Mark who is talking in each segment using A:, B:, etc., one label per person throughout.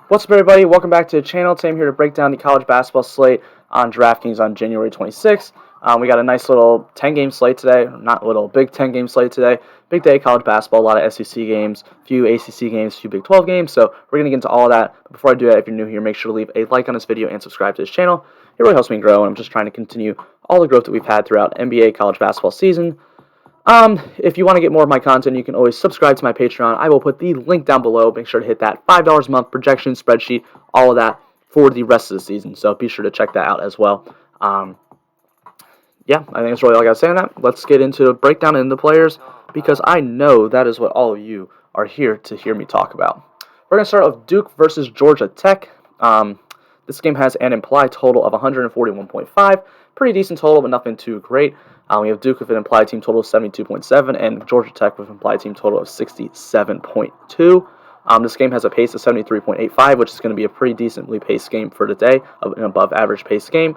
A: What's up, everybody? Welcome back to the channel. Today I'm here to break down the college basketball slate on Draftkings on January 26th. We got a nice little 10-game slate today. Not little, big 10-game slate today. Big day of college basketball, a lot of SEC games, a few ACC games, a few Big 12 games. So we're going to get into all of that. But before I do that, if you're new here, make sure to leave a like on this video and subscribe to this channel. It really helps me grow, and I'm just trying to continue all the growth that we've had throughout NBA college basketball season. If you want to get more of my content, you can always subscribe to my Patreon. I will put the link down below. Make sure to hit that $5 a month projection spreadsheet, all of that for the rest of the season. So be sure to check that out as well. Yeah, I think that's really all I got to say on that. Let's get into the breakdown into the players because I know that is what all of you are here to hear me talk about. We're going to start with Duke versus Georgia Tech. This game has an implied total of 141.5. Pretty decent total, but nothing too great. We have Duke with an implied team total of 72.7 and Georgia Tech with an implied team total of 67.2. This game has a pace of 73.85, which is going to be a pretty decently paced game for today, an above average paced game.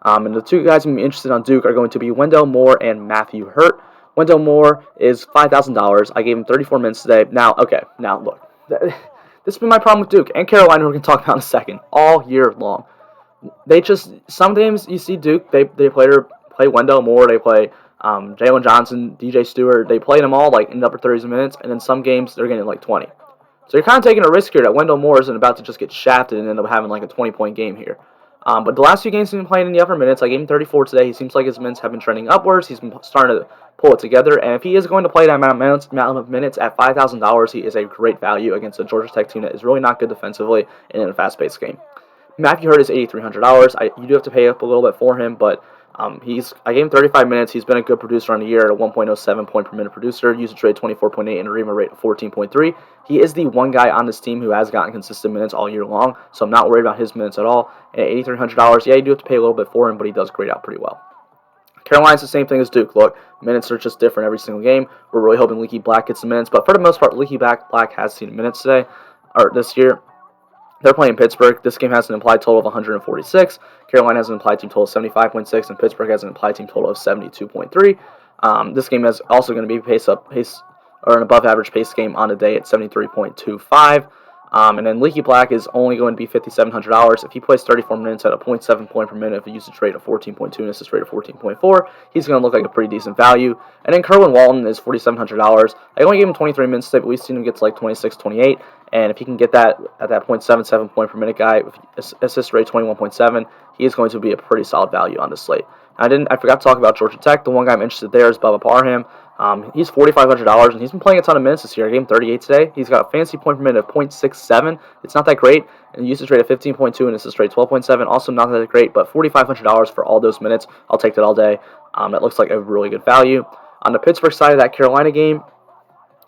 A: And the two guys I'm going to be interested on Duke are going to be Wendell Moore and Matthew Hurt. Wendell Moore is $5,000. I gave him 34 minutes today. Now look. This has been my problem with Duke and Carolina, we're going to talk about in a second, all year long. They just, sometimes you see Duke, they play Wendell Moore, they play Jalen Johnson, DJ Stewart, they play them all like in the upper 30s minutes, and then some games they're getting like 20. So you're kind of taking a risk here that Wendell Moore isn't about to just get shafted and end up having like a 20-point game here. But the last few games he's been playing in the upper minutes. I gave him 34 today. He seems like his minutes have been trending upwards. He's been starting to pull it together. And if he is going to play that amount of minutes at $5,000, he is a great value against a Georgia Tech team that is really not good defensively and in a fast-paced game. Matthew Hurt is $8,300. You do have to pay up a little bit for him, but I gave him 35 minutes. He's been a good producer on the year at a 1.07 point per minute producer, usage rate 24.8, and a rebound rate of 14.3. He is the one guy on this team who has gotten consistent minutes all year long, so I'm not worried about his minutes at all. And at $8,300, yeah, you do have to pay a little bit for him, but he does grade out pretty well. Carolina's the same thing as Duke. Look, minutes are just different every single game. We're really hoping Leaky Black gets the minutes, but for the most part, Leaky Black has seen minutes today, or this year. They're playing Pittsburgh. This game has an implied total of 146. Carolina has an implied team total of 75.6, and Pittsburgh has an implied team total of 72.3. This game is also going to be an above average pace game on the day at 73.25. And then Leaky Black is only going to be $5,700. If he plays 34 minutes at a 0.7 point per minute, with a usage rate of 14.2 and assist rate of 14.4, he's going to look like a pretty decent value. And then Kerwin Walton is $4,700. I only gave him 23 minutes today, but we've seen him get to like 26, 28. And if he can get that at that 0.77 point per minute guy with assist rate 21.7, he is going to be a pretty solid value on this slate. I forgot to talk about Georgia Tech. The one guy I'm interested there is Bubba Parham. He's $4,500, and he's been playing a ton of minutes this year. I gave him 38 today. He's got a fancy point per minute of 0.67. It's not that great. And usage rate of 15.2 and assist rate 12.7. Also not that great, but $4,500 for all those minutes. I'll take that all day. That looks like a really good value. On the Pittsburgh side of that Carolina game,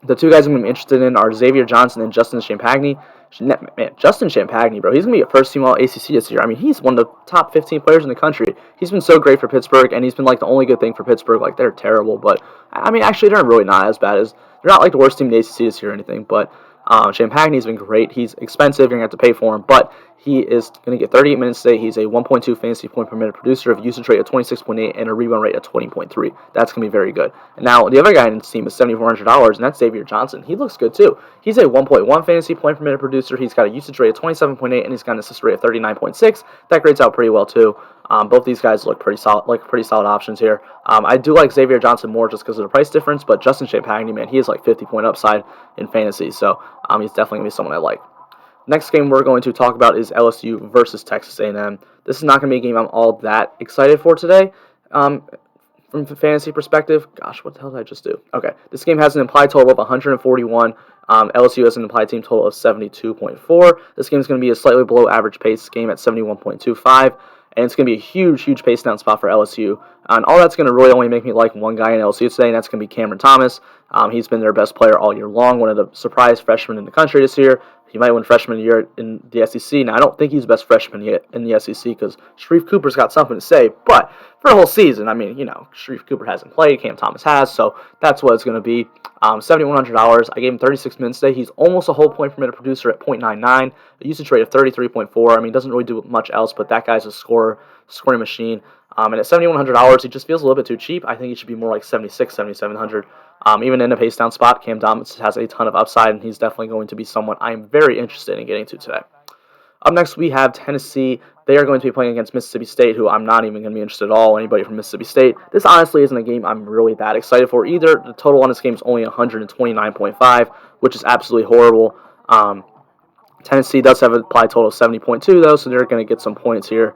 A: the two guys I'm going to be interested in are Xavier Johnson and Justin Champagnie. Man, Justin Champagnie, bro, he's going to be a first-team All-ACC this year. I mean, he's one of the top 15 players in the country. He's been so great for Pittsburgh, and he's been, like, the only good thing for Pittsburgh. Like, they're terrible, but, I mean, actually, they're really not as bad as, they're not, like, the worst team in the ACC this year or anything, but Champagnie's been great. He's expensive. You're going to have to pay for him, but he is going to get 38 minutes today. He's a 1.2 fantasy point per minute producer of usage rate of 26.8 and a rebound rate of 20.3. That's going to be very good. And now, the other guy in this team is $7,400, and that's Xavier Johnson. He looks good, too. He's a 1.1 fantasy point per minute producer. He's got a usage rate of 27.8, and he's got an assist rate of 39.6. That grades out pretty well, too. Both these guys look pretty solid options here. I do like Xavier Johnson more just because of the price difference, but Justin Champagnie, man, he is like 50-point upside in fantasy, so he's definitely going to be someone I like. Next game we're going to talk about is LSU versus Texas A&M. This is not going to be a game I'm all that excited for today. From a fantasy perspective, gosh, what the hell did I just do? Okay, this game has an implied total of 141. LSU has an implied team total of 72.4. This game is going to be a slightly below average pace game at 71.25. And it's going to be a huge pace down spot for LSU. And all that's going to really only make me like one guy in LSU today, and that's going to be Cameron Thomas. He's been their best player all year long, one of the surprise freshmen in the country this year. He might win freshman of the year in the SEC. Now, I don't think he's the best freshman yet in the SEC because Sharif Cooper's got something to say. But for a whole season, I mean, Sharif Cooper hasn't played. Cam Thomas has. So that's what it's going to be. $7,100. I gave him 36 minutes today. He's almost a whole point per minute producer at 0.99. A usage rate of 33.4. I mean, doesn't really do much else, but that guy's a scoring machine. And at $7,100, he just feels a little bit too cheap. I think he should be more like $7,600, $7,700. Even in a pace down spot, Cam Thomas has a ton of upside, and he's definitely going to be someone I'm very interested in getting to today. Up next, we have Tennessee. They are going to be playing against Mississippi State, who I'm not even going to be interested at all. Anybody from Mississippi State. This honestly isn't a game I'm really that excited for either. The total on this game is only 129.5, which is absolutely horrible. Tennessee does have a implied total of 70.2, though, so they're going to get some points here.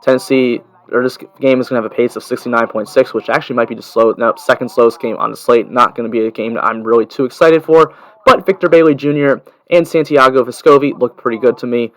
A: Tennessee, or this game is going to have a pace of 69.6, which actually might be the second slowest game on the slate. Not going to be a game that I'm really too excited for. But Victor Bailey Jr. and Santiago Vescovi look pretty good to me.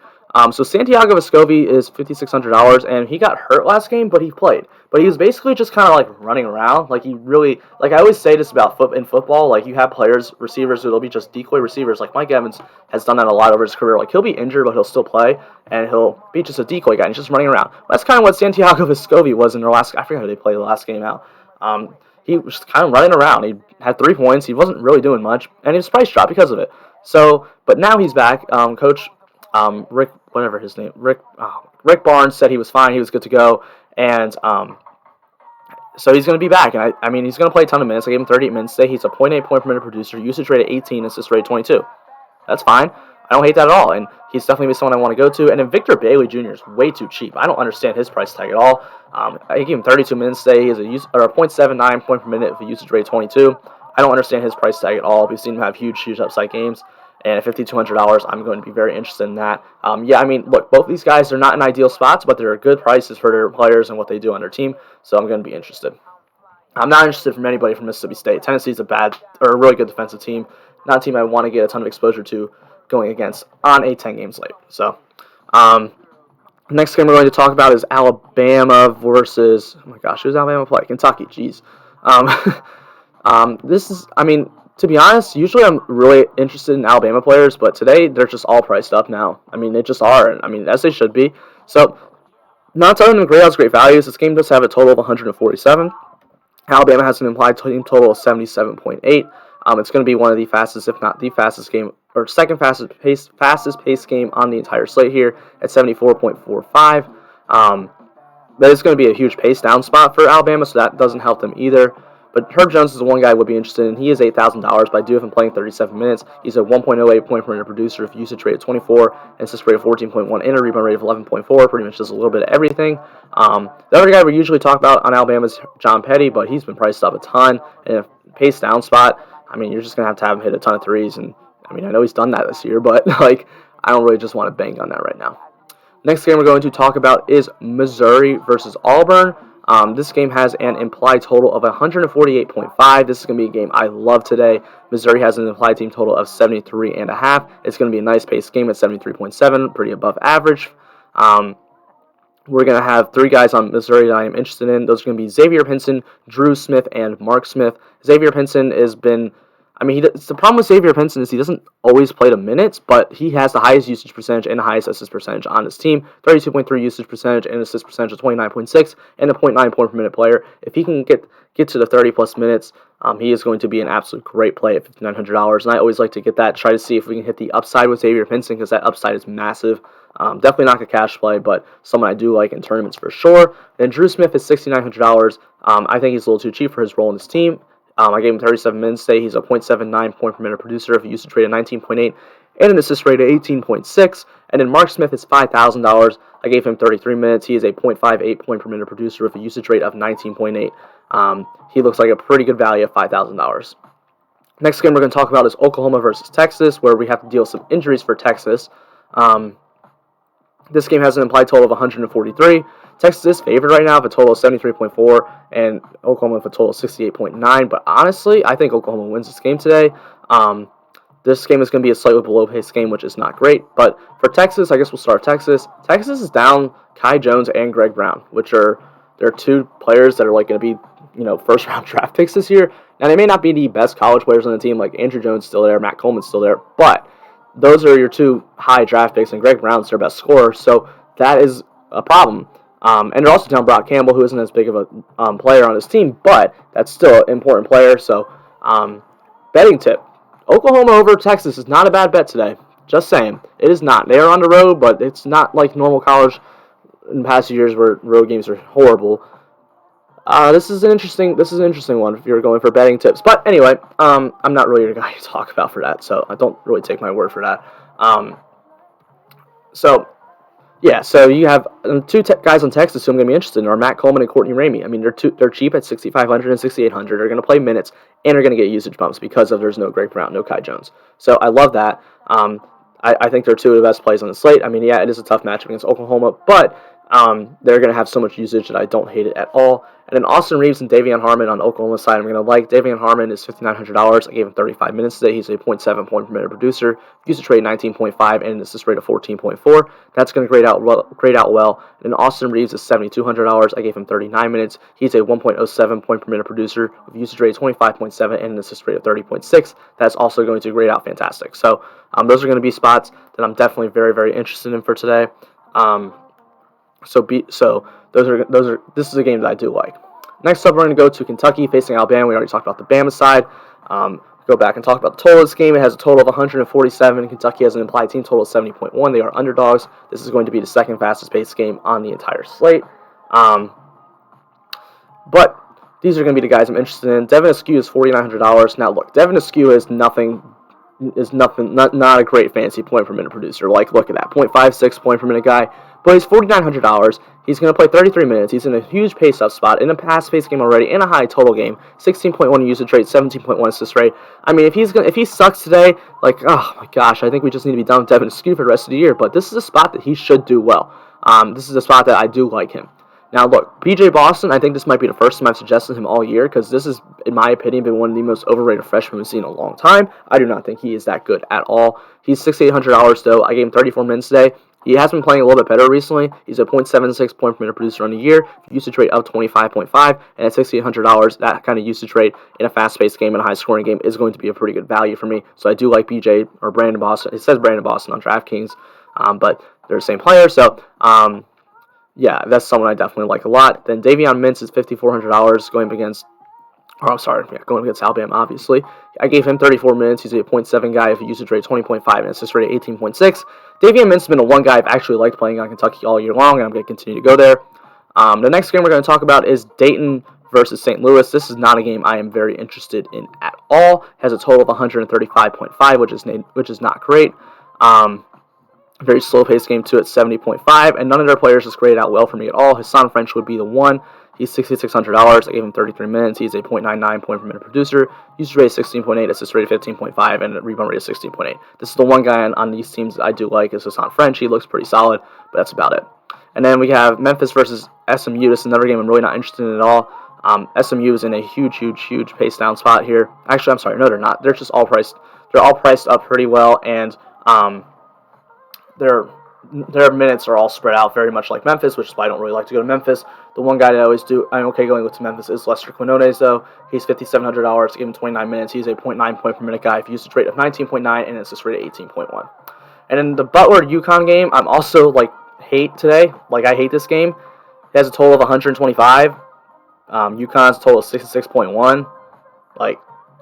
A: So Santiago Vescovi is $5,600, and he got hurt last game, but he played. But he was basically just kind of like running around. Like he really, like I always say this about football. Like you have players, receivers, who'll be just decoy receivers. Like Mike Evans has done that a lot over his career. Like he'll be injured, but he'll still play, and he'll be just a decoy guy and just running around. That's kind of what Santiago Vescovi was in their last. I forget how they played the last game out. He was kind of running around. He had 3 points. He wasn't really doing much, and his price dropped because of it. So, but now he's back. Coach Rick, whatever his name, Rick Barnes said he was fine. He was good to go, and so he's going to be back. And I mean, he's going to play a ton of minutes. I gave him 38 minutes today. He's a .8 point per minute producer, usage rate of 18, assist rate 22. That's fine. I don't hate that at all, and he's definitely someone I want to go to. And then Victor Bailey Jr. is way too cheap. I don't understand his price tag at all. I gave him 32 minutes today. He has a .79 point per minute with a usage rate of 22. I don't understand his price tag at all. We've seen him have huge upside games. And at $5,200, I'm going to be very interested in that. Yeah, I mean, look, both these guys are not in ideal spots, but they're good prices for their players and what they do on their team, so I'm going to be interested. I'm not interested from anybody from Mississippi State. Tennessee's a really good defensive team, not a team I want to get a ton of exposure to going against on a 10-game slate. So, next game we're going to talk about is Alabama versus, oh my gosh, who's Alabama play? Kentucky, jeez. This is, I mean, to be honest, usually I'm really interested in Alabama players, but today they're just all priced up now. I mean, they just are. I mean, as they should be. So, not telling them great odds, great values. This game does have a total of 147. Alabama has an implied team total of 77.8. It's going to be one of the fastest, if not the fastest game, or second fastest paced game on the entire slate here at 74.45. But it's going to be a huge pace down spot for Alabama, so that doesn't help them either. But Herb Jones is the one guy I would be interested in. He is $8,000, but I do have him playing 37 minutes. He's a 1.08 point per minute producer with usage rate of 24, and assist rate of 14.1, and a rebound rate of 11.4. Pretty much does a little bit of everything. The other guy we usually talk about on Alabama is John Petty, but he's been priced up a ton. And a pace down spot, I mean, you're just going to have him hit a ton of threes. And I mean, I know he's done that this year, but like, I don't really just want to bank on that right now. Next game we're going to talk about is Missouri versus Auburn. This game has an implied total of 148.5. This is going to be a game I love today. Missouri has an implied team total of 73.5. It's going to be a nice paced game at 73.7, pretty above average. We're going to have 3 guys on Missouri that I am interested in. Those are going to be Xavier Pinson, Drew Smith, and Mark Smith. Xavier Pinson has been... I mean, the problem with Xavier Pinson is he doesn't always play the minutes, but he has the highest usage percentage and the highest assist percentage on his team. 32.3 usage percentage and assist percentage of 29.6 and a .9 point per minute player. If he can get to the 30-plus minutes, he is going to be an absolute great play at $5,900. And I always like to get that, try to see if we can hit the upside with Xavier Pinson because that upside is massive. Definitely not a cash play, but someone I do like in tournaments for sure. And Drew Smith is $6,900. I think he's a little too cheap for his role in this team. I gave him 37 minutes today. He's a .79 point per minute producer with a usage rate of 19.8 and an assist rate of 18.6. And then Mark Smith is $5,000. I gave him 33 minutes. He is a .58 point per minute producer with a usage rate of 19.8. He looks like a pretty good value at $5,000. Next game we're going to talk about is Oklahoma versus Texas, where we have to deal with some injuries for Texas. This game has an implied total of 143. Texas is favored right now with a total of 73.4, and Oklahoma with a total of 68.9. But honestly, I think Oklahoma wins this game today. This game is going to be a slightly below-paced game, which is not great. But for Texas, I guess we'll start Texas. Texas is down Kai Jones and Greg Brown, which are their 2 players that are like going to be, first-round draft picks this year. Now, they may not be the best college players on the team. Like Andrew Jones still there, Matt Coleman's still there, but those are your 2 high draft picks, and Greg Brown's their best scorer. So that is a problem. And they're also down Brock Campbell, who isn't as big of a player on his team, but that's still an important player. So, betting tip. Oklahoma over Texas is not a bad bet today. Just saying. It is not. They are on the road, but it's not like normal college in past years where road games are horrible. This is an interesting one if you're going for betting tips. But anyway, I'm not really your guy to talk about for that, so I don't really take my word for that. So yeah, so you have two guys on Texas who I'm going to be interested in are Matt Coleman and Courtney Ramey. I mean, they're cheap at 6,500 and 6,800. They're going to play minutes and are going to get usage bumps because of there's no Greg Brown, no Kai Jones. So I love that. I think they're two of the best plays on the slate. I mean, yeah, it is a tough matchup against Oklahoma, but they're going to have so much usage that I don't hate it at all. And then Austin Reeves and Davion Harmon on Oklahoma's side, I'm going to like. Davion Harmon is $5,900. I gave him 35 minutes today. He's a 0.7 point per minute producer. Usage rate 19.5 and an assist rate of 14.4. That's going to grade out well. And then Austin Reeves is $7,200. I gave him 39 minutes. He's a 1.07 point per minute producer with usage rate of 25.7 and an assist rate of 30.6. That's also going to grade out fantastic. So those are going to be spots that I'm definitely very, very interested in for today. This is a game that I do like. Next up, we're going to go to Kentucky facing Alabama. We already talked about the Bama side. Go back and talk about the total of this game. It has a total of 147. Kentucky has an implied team total of 70.1. They are underdogs. This is going to be the second fastest paced game on the entire slate. But these are going to be the guys I'm interested in. Devin Askew is $4,900. Now look, Devin Askew is not a great fantasy point per minute producer. Like, look at that, 0.56 point per minute guy. But he's $4,900. He's going to play 33 minutes. He's in a huge pace-up spot, in a pass-pace game already, in a high total game, 16.1 usage rate, 17.1 assist rate. I mean, if he sucks today, like, oh my gosh, I think we just need to be done with Devin Askew for the rest of the year. But this is a spot that he should do well. This is a spot that I do like him. Now, look, PJ Boston, I think this might be the first time I've suggested him all year because this is, in my opinion, been one of the most overrated freshmen we've seen in a long time. I do not think he is that good at all. He's $6,800, though. I gave him 34 minutes today. He has been playing a little bit better recently. He's a 0.76 point per minute producer on the year, usage rate of 25.5, and at $6,800, that kind of usage rate in a fast-paced game and a high-scoring game is going to be a pretty good value for me. So I do like BJ or Brandon Boston. It says Brandon Boston on Draftkings, but they're the same player. So yeah, that's someone I definitely like a lot. Then Davion Mintz is $5,400 going against Alabama, obviously. I gave him 34 minutes. He's a 0.7 guy with a usage rate of 20.5 and assist rate of 18.6. Davion Mintz has been a one guy I've actually liked playing on Kentucky all year long, and I'm going to continue to go there. The next game we're going to talk about is Dayton versus St. Louis. This is not a game I am very interested in at all. It has a total of 135.5, which is not great. Very slow-paced game, too, at 70.5, and none of their players just graded out well for me at all. Hassan French would be the one. He's $6,600. I gave him 33 minutes. He's a 0.99 point per minute producer. Usage rate of 16.8, assist rate of 15.5, and a rebound rate of 16.8. This is the one guy on these teams that I do like is Hassan French. He looks pretty solid, but that's about it. And then we have Memphis versus SMU. This is another game I'm really not interested in at all. SMU is in a huge pace down spot here. Actually, I'm sorry, no, they're not. They're just all priced. They're all priced up pretty well, and their minutes are all spread out very much like Memphis, which is why I don't really like to go to Memphis. The one guy that I'm okay going with to Memphis is Lester Quinones, though. He's $5,700. Give him 29 minutes. He's a 0.9 point per minute guy with usage rate of 19.9 and assist rate of 18.1. And in the Butler-UConn game, I'm also hate today. I hate this game. It has a total of 125. UConn's total is 66.1.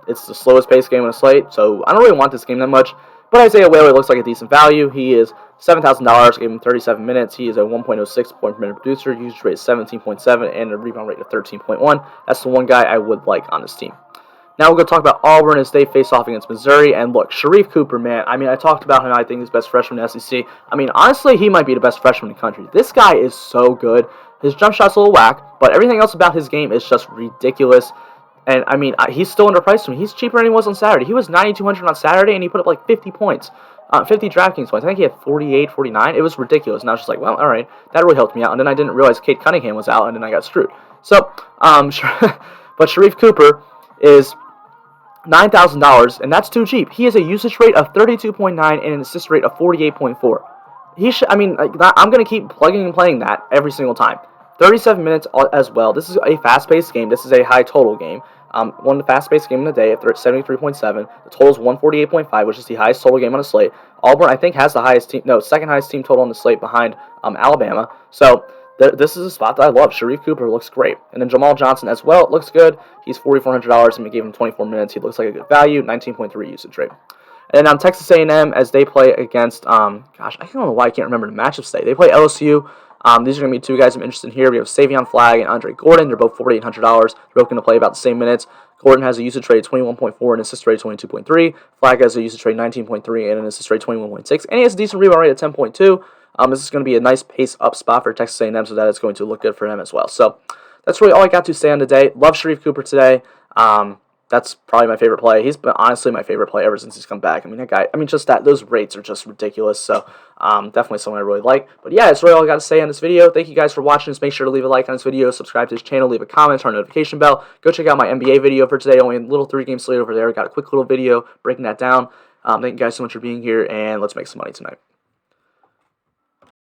A: It's the slowest paced game on the slate, so I don't really want this game that much. But Isaiah Whaley looks like a decent value. He is $7,000, gave him 37 minutes. He is a 1.06 point per minute producer, usage rate 17.7, and a rebound rate of 13.1. That's the one guy I would like on this team. Now we're going to talk about Auburn as they face off against Missouri. And look, Sharif Cooper, man, I talked about him. I think he's the best freshman in the SEC. Honestly, he might be the best freshman in the country. This guy is so good. His jump shot's a little whack, but everything else about his game is just ridiculous. And, he's still underpriced to me. He's cheaper than he was on Saturday. He was $9,200 on Saturday, and he put up 50 points. 50 DraftKings points. I think he had 48, 49. It was ridiculous. And I was just like, well, all right. That really helped me out. And then I didn't realize Cade Cunningham was out, and then I got screwed. So, but Sharif Cooper is $9,000, and that's too cheap. He has a usage rate of 32.9 and an assist rate of 48.4. I'm going to keep plugging and playing that every single time. 37 minutes as well. This is a fast-paced game. This is a high-total game. One of the fastest-paced game of the day at 73.7. The total is 148.5, which is the highest total game on the slate. Auburn, I think, has the second highest team total on the slate behind Alabama. So this is a spot that I love. Sharif Cooper looks great. And then Jamal Johnson as well. It looks good. He's $4,400, and we gave him 24 minutes. He looks like a good value, 19.3 usage rate. And then Texas A&M as they play against, I don't know why I can't remember the matchups today. They play LSU. These are going to be two guys I'm interested in here. We have Savion Flagg and Andre Gordon. They're both $4,800. They're both going to play about the same minutes. Gordon has a usage rate of 21.4 and assist rate of 22.3. Flagg has a usage rate of 19.3 and an assist rate of 21.6. And he has a decent rebound rate of 10.2. This is going to be a nice pace up spot for Texas A&M, so that is going to look good for him as well. So that's really all I got to say on today. Love Sharif Cooper today. That's probably my favorite play. He's been honestly my favorite play ever since he's come back. I mean, that guy, just those rates are just ridiculous. So, definitely someone I really like. But yeah, that's really all I got to say on this video. Thank you guys for watching. Just make sure to leave a like on this video, subscribe to this channel, leave a comment, turn on the notification bell. Go check out my NBA video for today. Only a little 3-game slate over there. Got a quick little video breaking that down. Thank you guys so much for being here, and let's make some money tonight.